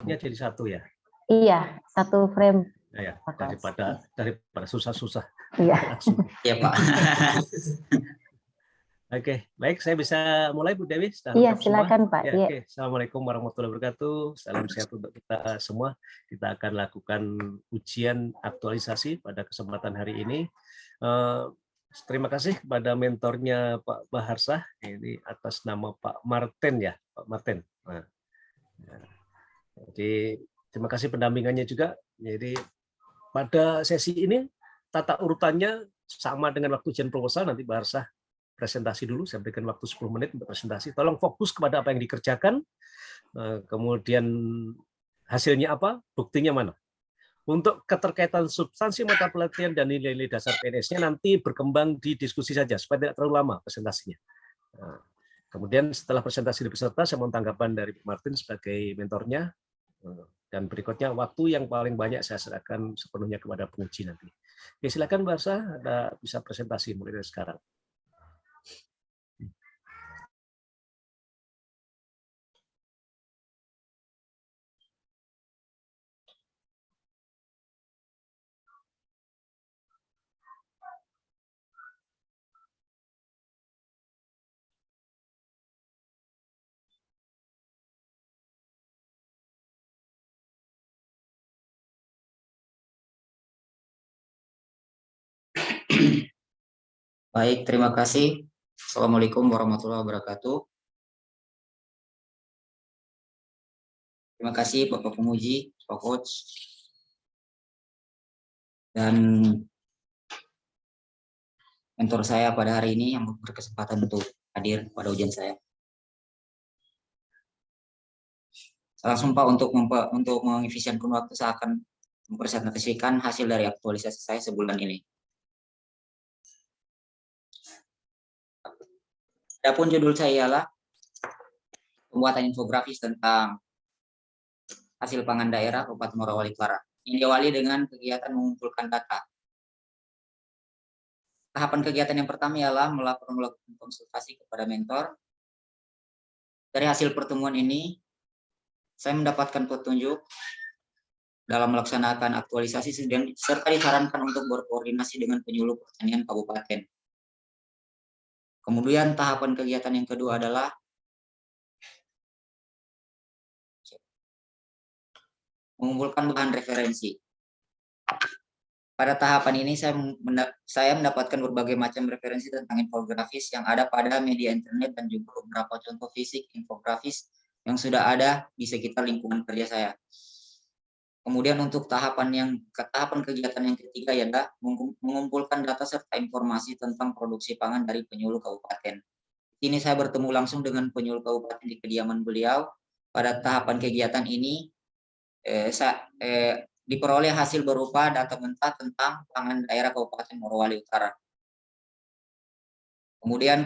jadi satu ya. Iya, satu frame. Nah, ya, daripada susah-susah. Iya. Langsung. Iya, Pak. Oke, baik, saya bisa mulai Bu Dewi. Iya, silakan Pak. Ya, Iya. oke. Assalamualaikum warahmatullahi wabarakatuh. Salam sehat untuk kita semua. Kita akan lakukan ujian aktualisasi pada kesempatan hari ini. Terima kasih kepada mentornya Pak Baharsah, ini atas nama Pak Martin ya, Pak Martin. Nah, jadi terima kasih pendampingannya juga. Jadi pada sesi ini tata urutannya sama dengan waktu ujian proposal. Nanti Baharsah presentasi dulu, saya berikan waktu 10 menit untuk presentasi. Tolong fokus kepada apa yang dikerjakan, kemudian hasilnya apa, buktinya mana. Untuk keterkaitan substansi mata pelatihan dan nilai-nilai dasar PNS-nya nanti berkembang di diskusi saja, supaya tidak terlalu lama presentasinya. Kemudian setelah presentasi dari peserta, saya mohon tanggapan dari Pak Martin sebagai mentornya, dan berikutnya waktu yang paling banyak saya serahkan sepenuhnya kepada penguji nanti. Oke, silakan Mbak Arsa, bisa presentasi mulai dari sekarang. Baik, terima kasih. Assalamualaikum warahmatullahi wabarakatuh. Terima kasih Bapak Penguji, Pak Coach, dan mentor saya pada hari ini yang berkesempatan untuk hadir pada ujian saya. Langsung Pak, untuk mengefisienkan waktu, saya akan mempresentasikan hasil dari aktualisasi saya sebulan ini. Adapun judul saya ialah pembuatan infografis tentang hasil pangan daerah Kabupaten Morowali Utara. Ini diawali dengan kegiatan mengumpulkan data. Tahapan kegiatan yang pertama ialah melakukan konsultasi kepada mentor. Dari hasil pertemuan ini, saya mendapatkan petunjuk dalam melaksanakan aktualisasi serta disarankan untuk berkoordinasi dengan penyuluh pertanian kabupaten. Kemudian tahapan kegiatan yang kedua adalah mengumpulkan bahan referensi. Pada tahapan ini saya mendapatkan berbagai macam referensi tentang infografis yang ada pada media internet dan juga beberapa contoh fisik infografis yang sudah ada di sekitar lingkungan kerja saya. Kemudian untuk tahapan kegiatan yang ketiga adalah mengumpulkan data serta informasi tentang produksi pangan dari penyuluh kabupaten. Ini saya bertemu langsung dengan penyuluh kabupaten di kediaman beliau. Pada tahapan kegiatan ini diperoleh hasil berupa data mentah tentang pangan daerah Kabupaten Morowali Utara. Kemudian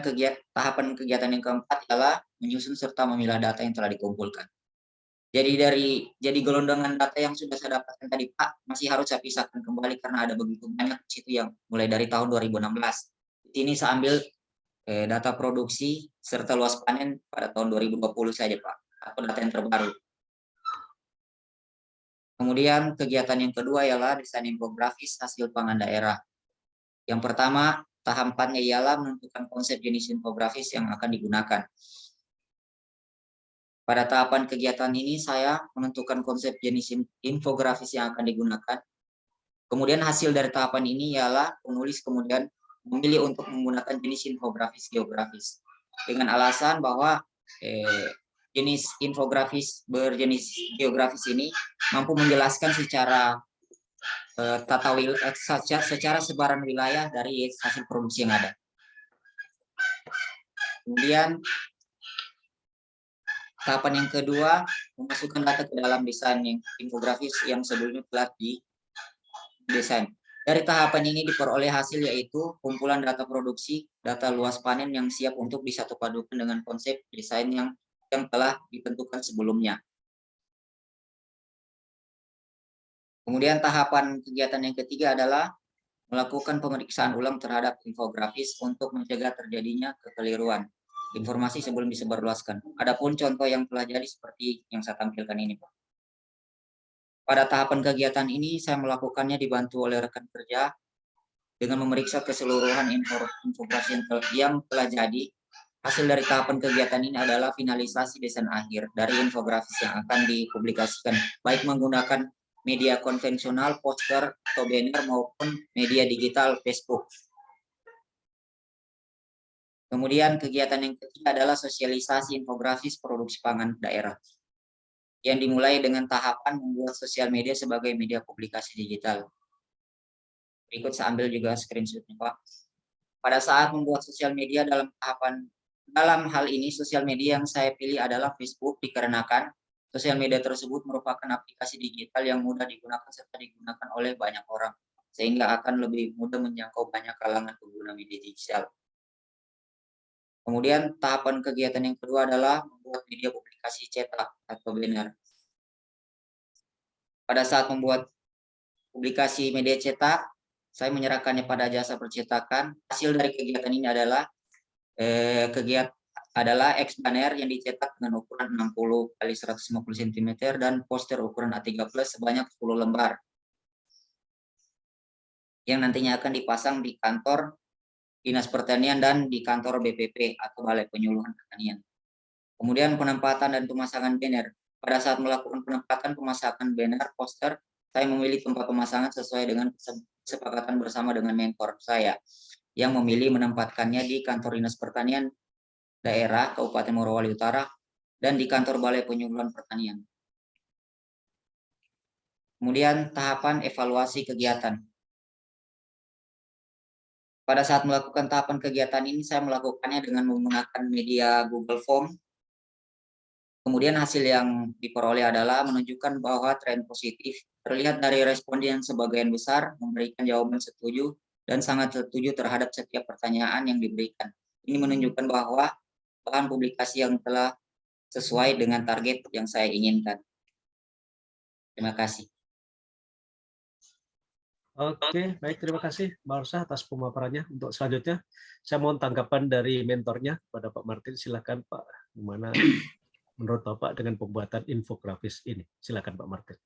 tahapan kegiatan yang keempat adalah menyusun serta memilah data yang telah dikumpulkan. Jadi golongan data yang sudah saya dapatkan tadi Pak, masih harus saya pisahkan kembali karena ada begitu banyak di situ yang mulai dari tahun 2016. Di sini saya ambil data produksi serta luas panen pada tahun 2020 saja Pak, atau data yang terbaru. Kemudian kegiatan yang kedua ialah desain infografis hasil pangan daerah. Yang pertama, tahapannya ialah menentukan konsep jenis infografis yang akan digunakan. Pada tahapan kegiatan ini saya menentukan konsep jenis infografis yang akan digunakan. Kemudian hasil dari tahapan ini ialah penulis kemudian memilih untuk menggunakan jenis infografis geografis. Dengan alasan bahwa jenis infografis berjenis geografis ini mampu menjelaskan secara secara sebaran wilayah dari hasil produksi yang ada. Kemudian tahapan yang kedua, memasukkan data ke dalam desain infografis yang sebelumnya telah didesain. Dari tahapan ini diperoleh hasil yaitu kumpulan data produksi, data luas panen yang siap untuk disatu padukan dengan konsep desain yang telah ditentukan sebelumnya. Kemudian tahapan kegiatan yang ketiga adalah melakukan pemeriksaan ulang terhadap infografis untuk mencegah terjadinya kekeliruan informasi sebelum disebarluaskan. Adapun contoh yang telah jadi seperti yang saya tampilkan ini, Pak. Pada tahapan kegiatan ini saya melakukannya dibantu oleh rekan kerja dengan memeriksa keseluruhan infografis yang telah jadi. Hasil dari tahapan kegiatan ini adalah finalisasi desain akhir dari infografis yang akan dipublikasikan, baik menggunakan media konvensional, poster, atau banner maupun media digital Facebook. Kemudian kegiatan yang ketiga adalah sosialisasi infografis produksi pangan daerah, yang dimulai dengan tahapan membuat sosial media sebagai media publikasi digital. Berikut saya ambil juga screenshot-nya, Pak. Pada saat membuat sosial media dalam hal ini sosial media yang saya pilih adalah Facebook, dikarenakan sosial media tersebut merupakan aplikasi digital yang mudah digunakan serta digunakan oleh banyak orang, sehingga akan lebih mudah menjangkau banyak kalangan pengguna media digital. Kemudian tahapan kegiatan yang kedua adalah membuat media publikasi cetak atau banner. Pada saat membuat publikasi media cetak, saya menyerahkannya pada jasa percetakan. Hasil dari kegiatan ini adalah X-banner yang dicetak dengan ukuran 60 x 150 cm dan poster ukuran A3+ sebanyak 10 lembar yang nantinya akan dipasang di kantor Dinas Pertanian dan di kantor BPP atau Balai Penyuluhan Pertanian. Kemudian penempatan dan pemasangan banner. Pada saat melakukan penempatan pemasangan banner poster, saya memilih tempat pemasangan sesuai dengan kesepakatan bersama dengan mentor saya yang memilih menempatkannya di kantor Dinas Pertanian daerah Kabupaten Morowali Utara dan di kantor Balai Penyuluhan Pertanian. Kemudian tahapan evaluasi kegiatan. Pada saat melakukan tahapan kegiatan ini saya melakukannya dengan menggunakan media Google Form. Kemudian hasil yang diperoleh adalah menunjukkan bahwa tren positif terlihat dari responden sebagian besar memberikan jawaban setuju dan sangat setuju terhadap setiap pertanyaan yang diberikan. Ini menunjukkan bahwa bahan publikasi yang telah sesuai dengan target yang saya inginkan. Terima kasih. Oke, baik, terima kasih Mbak Arsa atas pemaparannya. Untuk selanjutnya, saya mohon tanggapan dari mentornya pada Pak Martin. Silakan Pak, gimana menurut Bapak dengan pembuatan infografis ini? Silakan Pak Martin.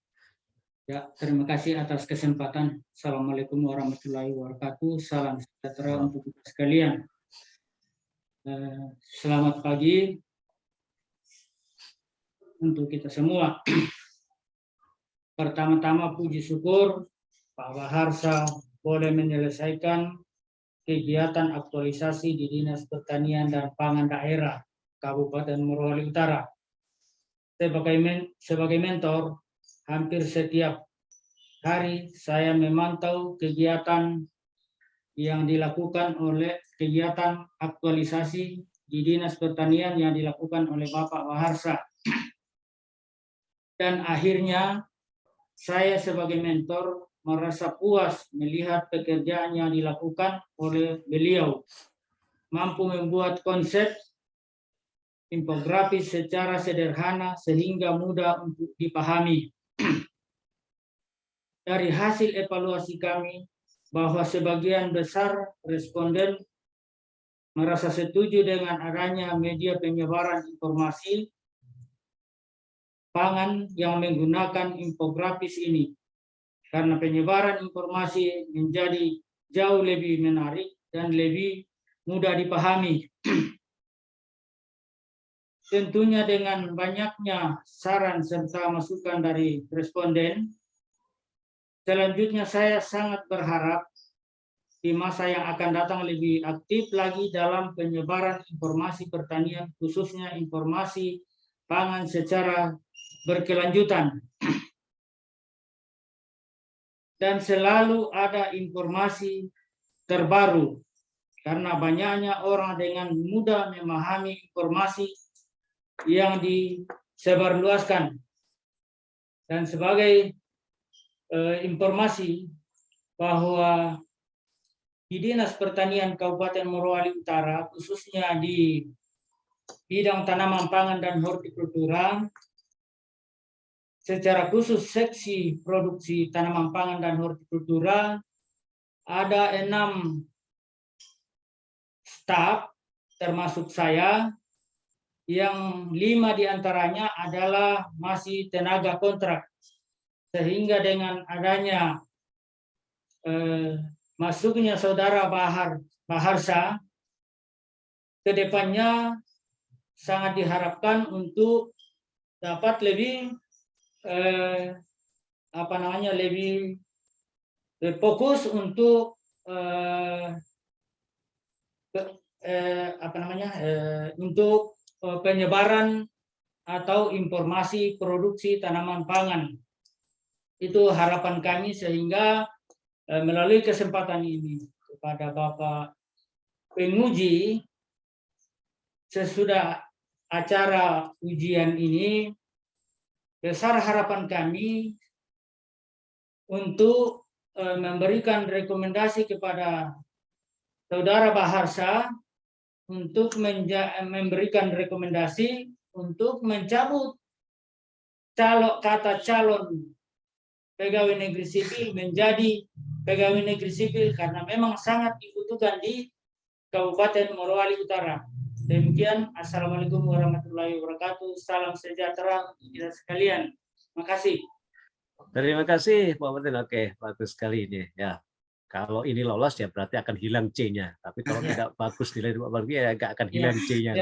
Ya, terima kasih atas kesempatan. Assalamualaikum warahmatullahi wabarakatuh. Salam sejahtera untuk kita sekalian. Selamat pagi untuk kita semua. Pertama-tama puji syukur Pak Baharsa boleh menyelesaikan kegiatan aktualisasi di Dinas Pertanian dan Pangan Daerah Kabupaten Morowali Utara. Sebagai mentor, hampir setiap hari saya memantau kegiatan yang dilakukan oleh kegiatan aktualisasi di Dinas Pertanian yang dilakukan oleh Bapak Baharsa. Dan akhirnya saya sebagai mentor merasa puas melihat pekerjaan yang dilakukan oleh beliau, mampu membuat konsep infografis secara sederhana sehingga mudah untuk dipahami. Dari hasil evaluasi kami, bahwa sebagian besar responden merasa setuju dengan adanya media penyebaran informasi pangan yang menggunakan infografis ini, karena penyebaran informasi menjadi jauh lebih menarik dan lebih mudah dipahami. Tentunya dengan banyaknya saran serta masukan dari responden, selanjutnya saya sangat berharap di masa yang akan datang lebih aktif lagi dalam penyebaran informasi pertanian, khususnya informasi pangan secara berkelanjutan. Dan selalu ada informasi terbaru, karena banyaknya orang dengan mudah memahami informasi yang disebarluaskan. Dan sebagai informasi bahwa di Dinas Pertanian Kabupaten Morowali Utara, khususnya di bidang tanaman pangan dan hortikultura, secara khusus seksi produksi tanaman pangan dan hortikultura, ada 6 staf termasuk saya, yang 5 diantaranya adalah masih tenaga kontrak. sehingga dengan adanya masuknya saudara Baharsa, ke depannya sangat diharapkan untuk dapat lebih lebih fokus untuk untuk penyebaran atau informasi produksi tanaman pangan. Itu harapan kami, sehingga melalui kesempatan ini kepada Bapak penguji, sesudah acara ujian ini, besar harapan kami untuk memberikan rekomendasi kepada saudara Baharsa untuk memberikan rekomendasi untuk mencabut kata calon pegawai negeri sipil menjadi pegawai negeri sipil, karena memang sangat dibutuhkan di Kabupaten Morowali Utara. Demikian, Assalamualaikum warahmatullahi wabarakatuh. Salam sejahtera untuk kita sekalian. Makasih. Terima kasih Pak Martin. Oke, bagus sekali ini. Ya, kalau ini lolos ya berarti akan hilang C-nya. Tapi kalau tidak bagus nilai Pak Martin ya nggak akan hilang C-nya.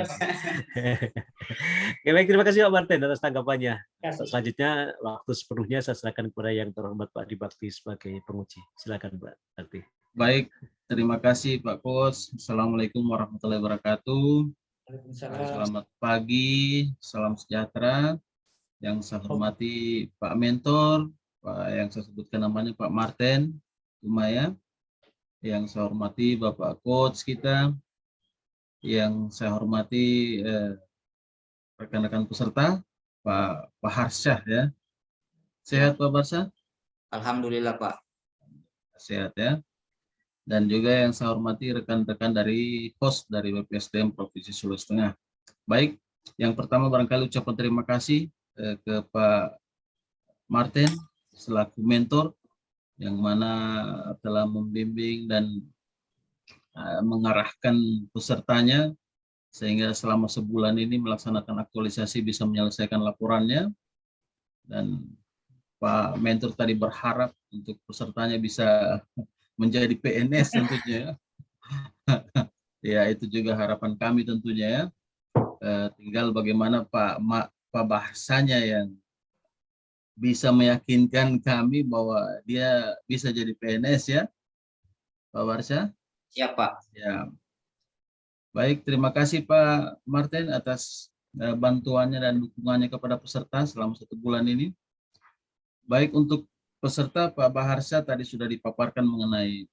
Oke, baik, terima kasih Pak Martin atas tanggapannya. Selanjutnya waktu sepenuhnya saya serahkan kepada yang terhormat Pak Dibakti sebagai penguji. Silakan Pak Bakti. Baik, terima kasih Pak Coach. Assalamualaikum warahmatullahi wabarakatuh. Selamat pagi, salam sejahtera. Yang saya hormati Pak Mentor, yang saya sebutkan namanya Pak Martin Umaya. Yang saya hormati Bapak Coach kita. Yang saya hormati rekan-rekan peserta, Pak Harsyah ya. Sehat Pak Harsyah? Alhamdulillah Pak. Sehat ya. Dan juga yang saya hormati rekan-rekan dari host dari BPSDM Provinsi Sulawesi Tengah. Baik, yang pertama barangkali ucapan terima kasih ke Pak Martin selaku mentor yang mana telah membimbing dan mengarahkan pesertanya sehingga selama sebulan ini melaksanakan aktualisasi bisa menyelesaikan laporannya, dan Pak mentor tadi berharap untuk pesertanya bisa menjadi PNS tentunya. Ya, itu juga harapan kami tentunya ya. Tinggal bagaimana Pak bahasanya yang bisa meyakinkan kami bahwa dia bisa jadi PNS ya, Pak Barsha. Siap Pak. Ya. Baik, terima kasih Pak Martin atas bantuannya dan dukungannya kepada peserta selama 1 bulan ini. Baik, untuk peserta Pak Baharsa tadi sudah dipaparkan mengenai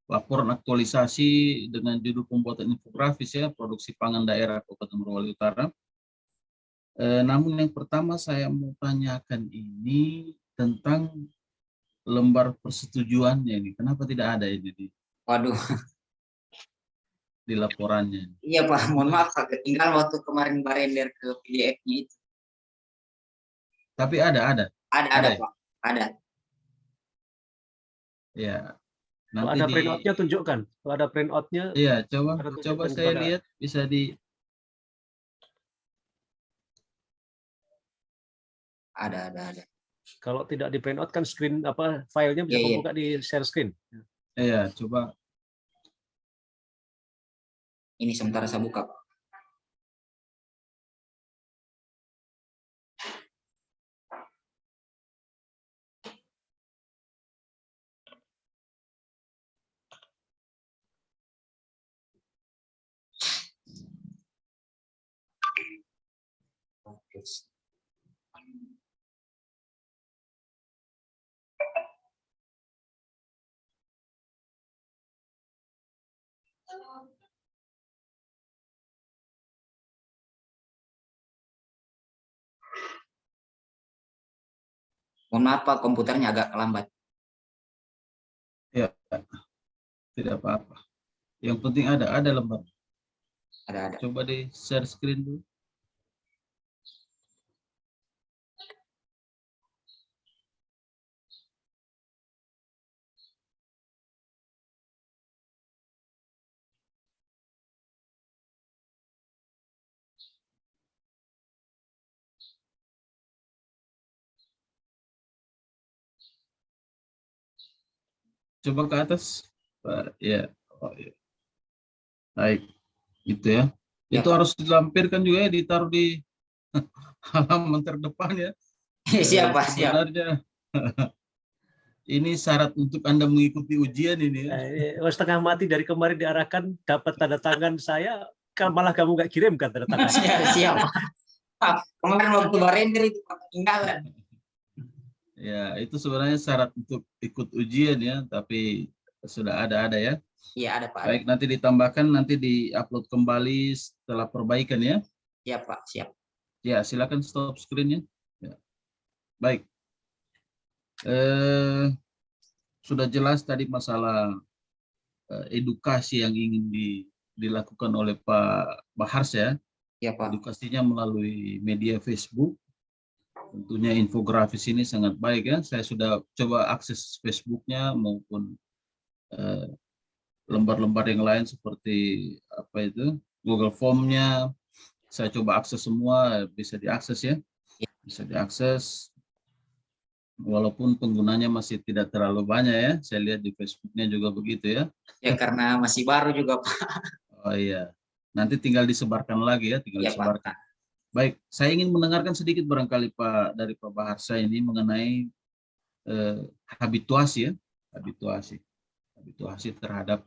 laporan aktualisasi dengan judul pembuatan infografis ya, produksi pangan daerah Kabupaten Morowali Utara. Namun yang pertama saya mau tanyakan ini tentang lembar persetujuannya ini. Kenapa tidak ada ini Waduh. di laporannya? Iya Pak, mohon maaf Pak, ketinggalan waktu kemarin barender ke PDF-nya itu. Tapi ada. Ada Pak, ada. Ya. Kalau ada print-out-nya tunjukkan. Kalau ada print-out-nya. Iya, coba saya lihat bisa di. Ada. Kalau tidak di print out kan screen filenya bisa membuka di share screen. Iya, coba. Ini sementara saya buka. Oke. Mohon maaf Pak, komputernya agak lambat. Ya, tidak apa-apa. Yang penting ada lembar. Ada. Coba di share screen dulu. Coba ke atas, Pak. Ya. Oh, ya. Baik, gitu ya. Ya, Itu Pak. harus dilampirkan juga ya, ditaruh di halaman terdepan ya. Siap, Pak, siap. Sebenarnya ini syarat untuk Anda mengikuti ujian ini ya. Setengah mati dari kemarin diarahkan dapat tanda tangan saya, malah kamu nggak kirimkan tanda tangan. Siap, Pak. Kemarin waktu barender itu Pak, ketinggalan. Ya, itu sebenarnya syarat untuk ikut ujian ya, tapi sudah ada ya. Iya, ada Pak. Baik, nanti ditambahkan, nanti diupload kembali setelah perbaikan ya. Siap, Pak, siap. Ya, silakan stop screen-nya. Ya. Baik. Sudah jelas tadi masalah edukasi yang ingin dilakukan oleh Pak Bahars ya. Ya, Pak. Edukasinya melalui media Facebook. Tentunya infografis ini sangat baik ya. Saya sudah coba akses Facebooknya maupun lembar-lembar yang lain seperti apa itu Google Form-nya. Saya coba akses semua, bisa diakses ya. Bisa diakses. Walaupun penggunanya masih tidak terlalu banyak ya. Saya lihat di Facebooknya juga begitu ya. Ya, karena masih baru juga, Pak. Oh iya. Nanti tinggal disebarkan lagi ya, tinggal Ya, disebarkan. Pak. Baik, saya ingin mendengarkan sedikit barangkali Pak dari Pak Baharsa ini mengenai habituasi ya, habituasi terhadap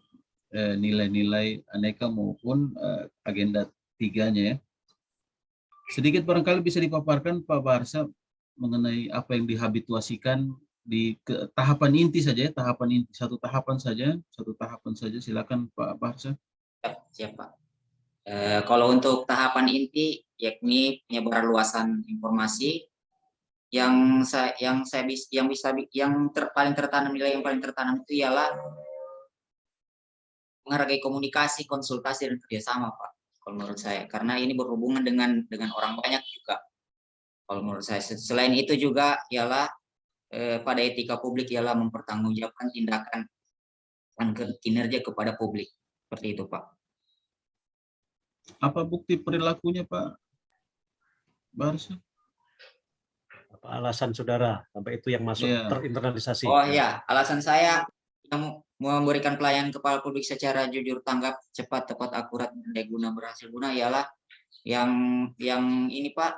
nilai-nilai aneka maupun agenda 3-nya ya. Sedikit barangkali bisa dipaparkan Pak Baharsa mengenai apa yang dihabituasikan di tahapan inti saja ya, tahapan inti, satu tahapan saja, silakan Pak Baharsa. Siap, Pak. Kalau untuk tahapan inti, yakni penyebaran luasan informasi yang paling tertanam, nilai yang paling tertanam itu ialah menghargai komunikasi, konsultasi dan kerjasama, Pak. Kalau menurut saya, karena ini berhubungan dengan orang banyak juga. Kalau menurut saya, selain itu juga ialah pada etika publik ialah mempertanggungjawabkan tindakan dan kinerja kepada publik. Seperti itu, Pak. Apa bukti perilakunya Pak Baharsa? Apa alasan saudara sampai itu yang masuk terinternalisasi? Oh iya, alasan saya yang memberikan pelayanan kepada publik secara jujur, tanggap, cepat, tepat, akurat, berdaya guna, berhasil guna ialah yang ini Pak,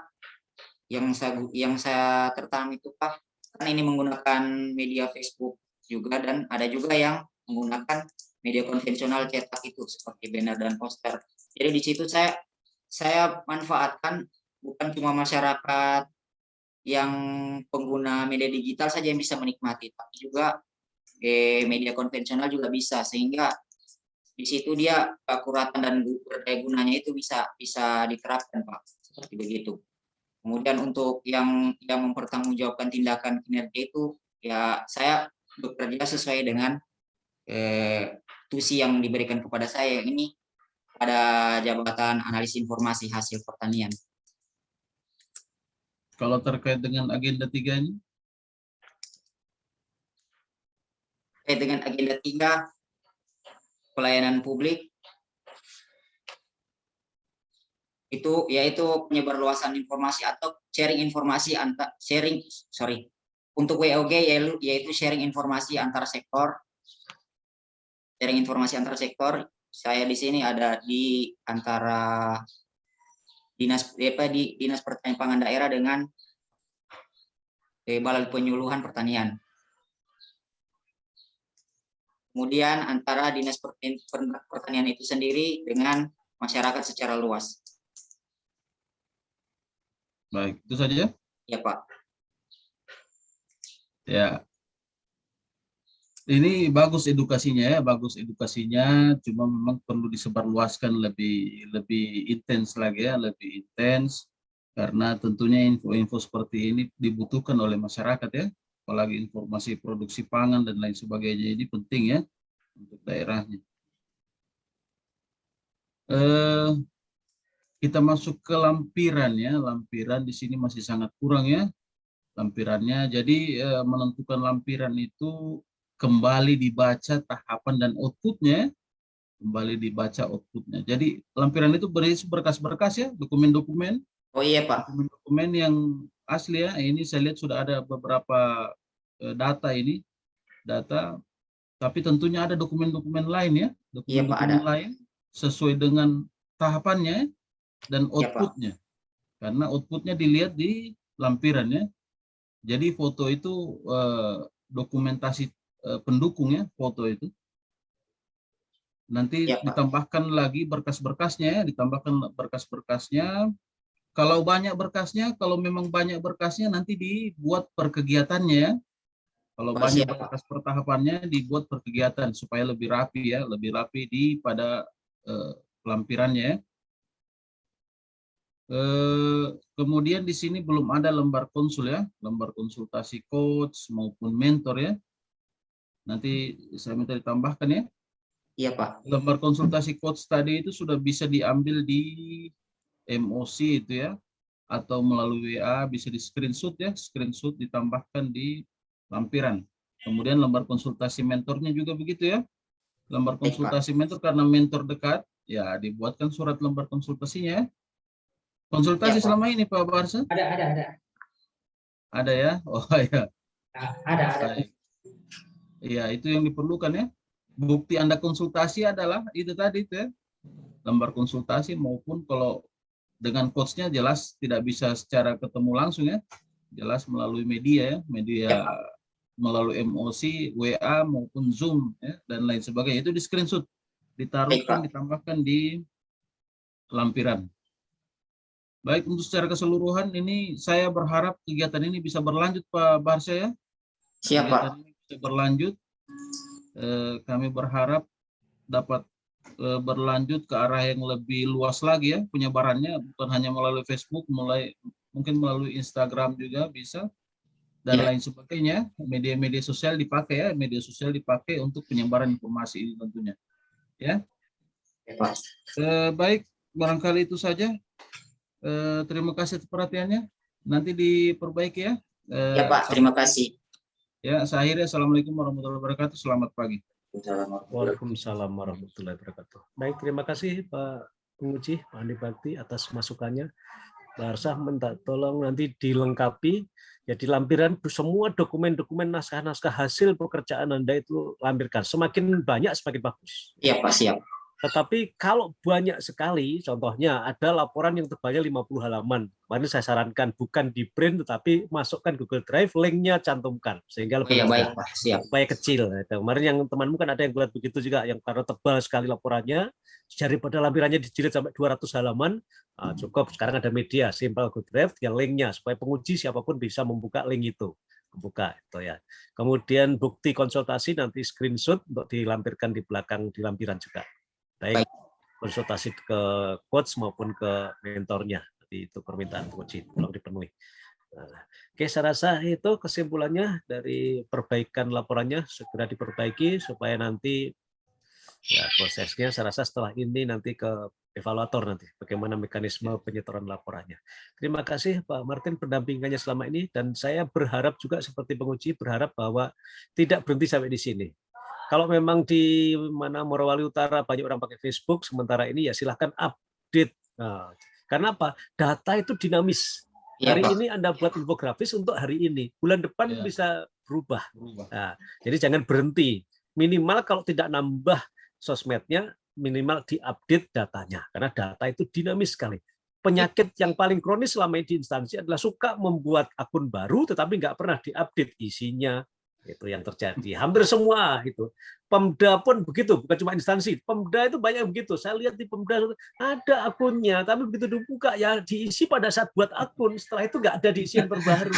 yang saya tertanam itu Pak, kan ini menggunakan media Facebook juga, dan ada juga yang menggunakan media konvensional cetak itu seperti banner dan poster. Jadi di situ saya manfaatkan bukan cuma masyarakat yang pengguna media digital saja yang bisa menikmati, tapi juga media konvensional juga bisa, sehingga di situ dia keakuratan dan berdaya gunanya itu bisa diterapkan, Pak, seperti begitu. Kemudian untuk yang mempertanggungjawabkan tindakan kinerja itu ya saya bekerja sesuai dengan tusi yang diberikan kepada saya ini pada jabatan analis informasi hasil pertanian. Kalau terkait dengan agenda 3-nya? Terkait dengan agenda 3, pelayanan publik, itu yaitu penyebar luasan informasi atau sharing informasi untuk WOG yaitu sharing informasi antar sektor. Sharing informasi antar sektor, saya di sini ada di antara Dinas Pertanian Pangan Daerah dengan Balai Penyuluhan Pertanian. Kemudian antara Dinas Pertanian itu sendiri dengan masyarakat secara luas. Baik, itu saja? Ya, Pak. Ya. Ini bagus edukasinya ya, cuma memang perlu disebarluaskan lebih intens lagi ya, lebih intens, karena tentunya info-info seperti ini dibutuhkan oleh masyarakat ya, apalagi informasi produksi pangan dan lain sebagainya, ini penting ya untuk daerahnya. Kita masuk ke lampiran ya, lampiran di sini masih sangat kurang ya lampirannya. Jadi menentukan lampiran itu kembali dibaca tahapan dan outputnya, Jadi lampiran itu berisi berkas-berkas ya, dokumen-dokumen. Oh iya Pak. Dokumen-dokumen yang asli ya. Ini saya lihat sudah ada beberapa data ini, data Tapi tentunya ada dokumen-dokumen lain ya, Iya, Pak, dokumen-dokumen ada. lain sesuai dengan tahapannya dan Iya, Pak. outputnya. Karena outputnya dilihat di lampiran ya. Jadi foto itu dokumentasi pendukung ya, foto itu. Nanti Iya, Pak. ditambahkan lagi berkas-berkasnya ya, ditambahkan berkas-berkasnya. Kalau banyak berkasnya, kalau memang banyak berkasnya nanti dibuat per kegiatannya ya. Kalau Oh, banyak siap, Pak. berkas per tahapannya dibuat per kegiatan supaya lebih rapi ya, lebih rapi di pada lampirannya ya. Kemudian di sini belum ada lembar konsul ya, lembar konsultasi coach maupun mentor ya. Nanti saya minta ditambahkan ya. Iya, Pak. Lembar konsultasi coach tadi itu sudah bisa diambil di MOC itu ya, atau melalui WA bisa di screenshot ya, screenshot ditambahkan di lampiran. Kemudian lembar konsultasi mentornya juga begitu ya. Lembar Baik, Pak. konsultasi mentor karena mentor dekat, ya dibuatkan surat lembar konsultasinya ya. Konsultasi Ya, Pak. selama ini Pak Barsa? Ada. Ada ya? Oh ya. Ada. Baik. Iya, itu yang diperlukan ya. Bukti Anda konsultasi adalah itu tadi itu ya. Lembar konsultasi maupun kalau dengan coachnya jelas tidak bisa secara ketemu langsung ya. Jelas melalui media ya, media Ya, Pak. melalui MOC, WA maupun Zoom ya, dan lain sebagainya. Itu di screenshot, ditaruhkan, Pak. ditambahkan di lampiran. Baik, untuk secara keseluruhan ini saya berharap kegiatan ini bisa berlanjut Pak Barsa ya. Siap, Pak. Kegiatan ini bisa berlanjut. Kami berharap dapat berlanjut ke arah yang lebih luas lagi ya penyebarannya, bukan hanya melalui Facebook, mungkin melalui Instagram juga bisa, dan Ya. lain sebagainya. Media-media sosial dipakai ya, media sosial dipakai untuk penyebaran informasi ini tentunya. Ya. Ya, Pak. Baik, barangkali itu saja. Terima kasih atas perhatiannya. Nanti diperbaiki ya. Ya, Pak. Terima kasih. Ya, saya akhiri. Assalamualaikum warahmatullahi wabarakatuh. Selamat pagi. Waalaikumsalam warahmatullahi wabarakatuh. Baik, terima kasih Pak Penguji, Pak Andi Bakti atas masukannya. Pak Arsah minta tolong nanti dilengkapi ya di lampiran semua dokumen-dokumen naskah-naskah hasil pekerjaan Anda itu lampirkan. Semakin banyak semakin bagus. Iya, Pak. Siap. Tetapi kalau banyak sekali, contohnya ada laporan yang tebalnya 50 halaman. Kemarin saya sarankan bukan di print tetapi masukkan Google Drive, linknya cantumkan sehingga Oh, lebih iya, mudah. baik, Pak. Siap. Supaya kecil. Kemarin yang temanmu kan ada yang buat begitu juga, yang karena tebal sekali laporannya, daripada lampirannya dijilid sampai 200 halaman, cukup sekarang ada media, simple Google Drive, tinggal linknya supaya penguji siapapun bisa membuka link itu. Buka itu ya. Kemudian bukti konsultasi nanti screenshot untuk dilampirkan di belakang di lampiran juga. Baik konsultasi ke coach maupun ke mentornya. Jadi itu permintaan penguji, tolong dipenuhi. Nah, oke, saya rasa itu kesimpulannya dari perbaikan laporannya, segera diperbaiki supaya nanti ya prosesnya saya rasa setelah ini nanti ke evaluator nanti bagaimana mekanisme penyetoran laporannya. Terima kasih Pak Martin pendampingannya selama ini, dan saya berharap juga seperti penguji berharap bahwa tidak berhenti sampai di sini. Kalau memang di mana Morowali Utara banyak orang pakai Facebook, sementara ini ya silahkan update. Nah, karena apa? Data itu dinamis. Iya, Hari Pak. ini Anda buat infografis untuk hari ini, bulan depan bisa berubah. Nah, jadi jangan berhenti. Minimal kalau tidak nambah sosmednya, minimal diupdate datanya. Karena data itu dinamis sekali. Penyakit yang paling kronis selama ini di instansi adalah suka membuat akun baru, tetapi nggak pernah diupdate isinya. Itu yang terjadi hampir semua itu. Pemda pun begitu, bukan cuma instansi. Pemda itu banyak begitu. Saya lihat di Pemda ada akunnya, tapi begitu dibuka ya diisi pada saat buat akun. Setelah itu nggak ada diisi yang terbaru.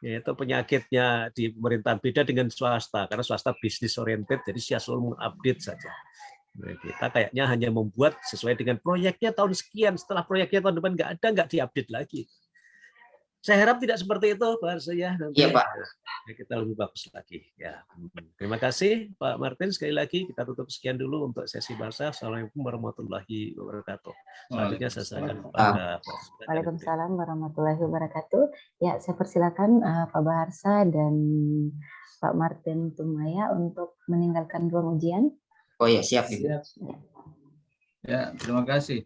Itu penyakitnya di pemerintahan, beda dengan swasta, karena swasta bisnis oriented, jadi dia selalu mengupdate saja. Kita kayaknya hanya membuat sesuai dengan proyeknya tahun sekian, setelah proyeknya tahun depan nggak diupdate lagi. Saya harap tidak seperti itu, Pak Arsyah. Iya, Pak. Kita lebih bagus lagi. Ya, terima kasih Pak Martin. Sekali lagi kita tutup sekian dulu untuk sesi bahasa. Assalamualaikum warahmatullahi wabarakatuh. Selanjutnya saya serahkan kepada Pak. Waalaikumsalam warahmatullahi wabarakatuh. Ya, saya persilakan Pak Baharsa dan Pak Martin Tumaya untuk meninggalkan ruang ujian. Oh ya, siap. Ya, terima kasih.